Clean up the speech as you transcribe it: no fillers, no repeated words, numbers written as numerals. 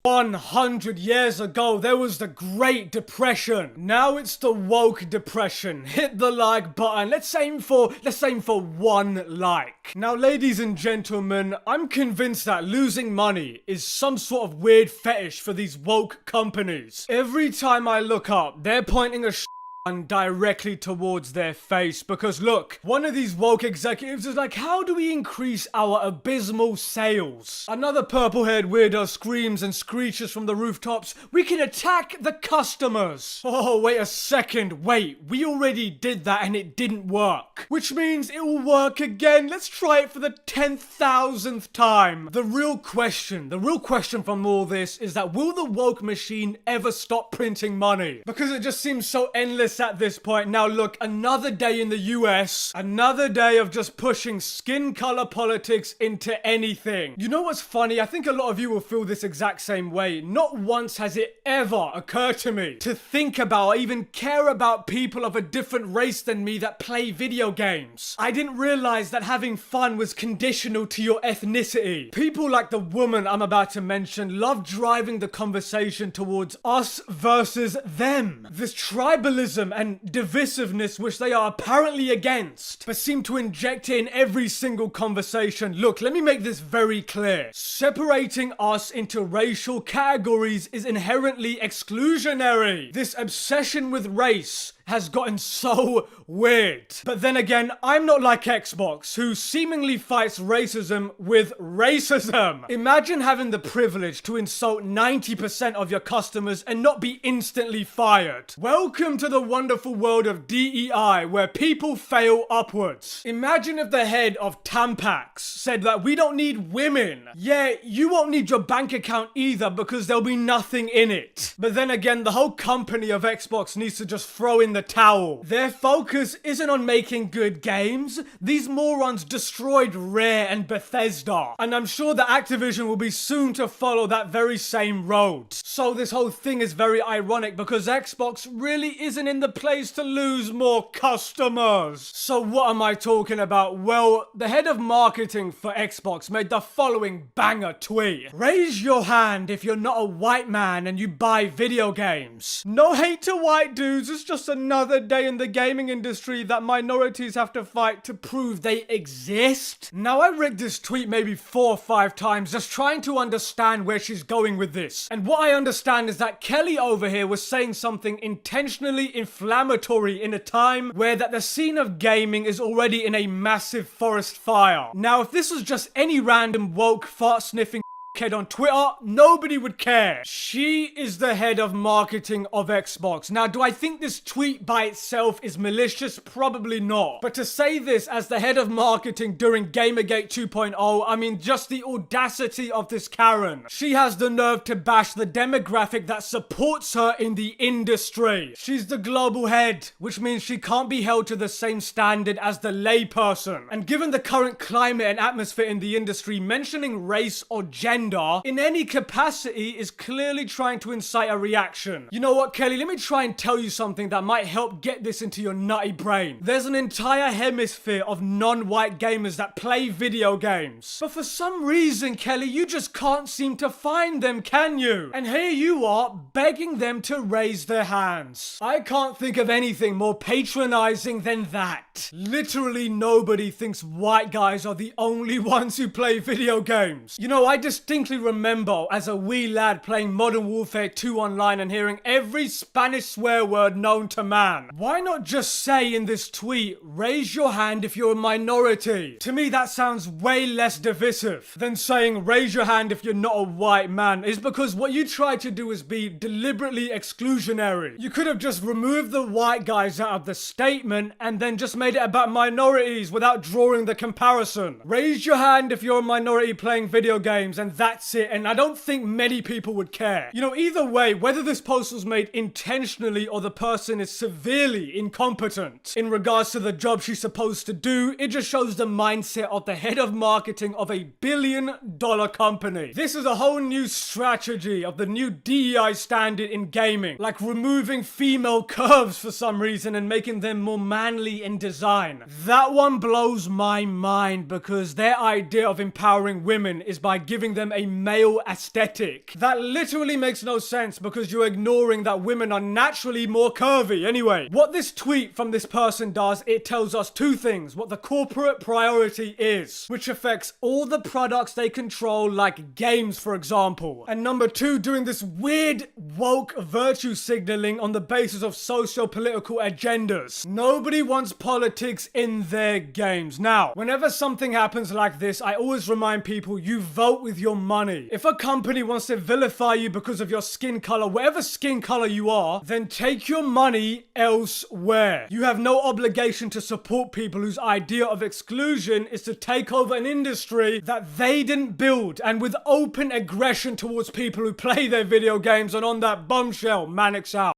100 years ago, there was the Great Depression. Now it's the woke depression. Hit the like button. Let's aim for 1 like. Now, ladies and gentlemen, I'm convinced that losing money is some sort of weird fetish for these woke companies. Every time I look up, they're pointing a directly towards their face, because look, one of these woke executives is like, how do we increase our abysmal sales? Another purple-haired weirdo screams and screeches from the rooftops, we can attack the customers. Oh, wait a second, wait, we already did that and it didn't work, which means it will work again. Let's try it for the 10,000th time. The real question from all this is that, will the woke machine ever stop printing money? Because it just seems so endless at this point. Now look, another day in the US, another day of just pushing skin color politics into anything. You know what's funny? I think a lot of you will feel this exact same way. Not once has it ever occurred to me to think about or even care about people of a different race than me that play video games. I didn't realize that having fun was conditional to your ethnicity. People like the woman I'm about to mention love driving the conversation towards us versus them. This tribalism and divisiveness which they are apparently against, but seem to inject it in every single conversation. Look, let me make this very clear. Separating us into racial categories is inherently exclusionary. This obsession with race has gotten so weird. But then again, I'm not like Xbox, who seemingly fights racism with racism. Imagine having the privilege to insult 90% of your customers and not be instantly fired. Welcome to the wonderful world of DEI, where people fail upwards. Imagine if the head of Tampax said that we don't need women. Yeah, you won't need your bank account either, because there'll be nothing in it. But then again, the whole company of Xbox needs to just throw in the towel. Their focus isn't on making good games. These morons destroyed Rare and Bethesda, and I'm sure that Activision will be soon to follow that very same road. So this whole thing is very ironic, because Xbox really isn't in the place to lose more customers. So what am I talking about? Well, the head of marketing for Xbox made the following banger tweet. Raise your hand if you're not a white man and you buy video games. No hate to white dudes, it's just another day in the gaming industry that minorities have to fight to prove they exist. Now, I read this tweet maybe 4 or 5 times just trying to understand where she's going with this. And what I understand is that Kelly over here was saying something intentionally inflammatory in a time where that the scene of gaming is already in a massive forest fire. Now, if this was just any random woke fart-sniffing kid on Twitter, nobody would care. She is the head of marketing of Xbox. Now, do I think this tweet by itself is malicious? Probably not. But to say this as the head of marketing during Gamergate 2.0, I mean, just the audacity of this Karen. She has the nerve to bash the demographic that supports her in the industry. She's the global head, which means she can't be held to the same standard as the layperson. And given the current climate and atmosphere in the industry, mentioning race or gender in any capacity is clearly trying to incite a reaction. You know what, Kelly? Let me try and tell you something that might help get this into your nutty brain. There's an entire hemisphere of non-white gamers that play video games. But for some reason, Kelly, you just can't seem to find them, can you? And here you are, begging them to raise their hands. I can't think of anything more patronizing than that. Literally nobody thinks white guys are the only ones who play video games. You know, I distinctly remember as a wee lad playing Modern Warfare 2 online and hearing every Spanish swear word known to man. Why not just say in this tweet, raise your hand if you're a minority? To me, that sounds way less divisive than saying raise your hand if you're not a white man. Is because what you try to do is be deliberately exclusionary. You could have just removed the white guys out of the statement and then just made it about minorities without drawing the comparison. Raise your hand if you're a minority playing video games, and that's it. And I don't think many people would care. You know, either way, whether this post was made intentionally or the person is severely incompetent in regards to the job she's supposed to do, it just shows the mindset of the head of marketing of a billion-dollar company. This is a whole new strategy of the new DEI standard in gaming, like removing female curves for some reason and making them more manly in design. That one blows my mind, because their idea of empowering women is by giving them a male aesthetic. That literally makes no sense because you're ignoring that women are naturally more curvy. Anyway, what this tweet from this person does, it tells us two things. What the corporate priority is, which affects all the products they control, like games, for example. And number two, doing this weird woke virtue signaling on the basis of socio-political agendas. Nobody wants politics in their games. Now, whenever something happens like this, I always remind people, you vote with your money. If a company wants to vilify you because of your skin color, whatever skin color you are, then take your money elsewhere. You have no obligation to support people whose idea of exclusion is to take over an industry that they didn't build, and with open aggression towards people who play their video games. And on that bombshell, Mannix out.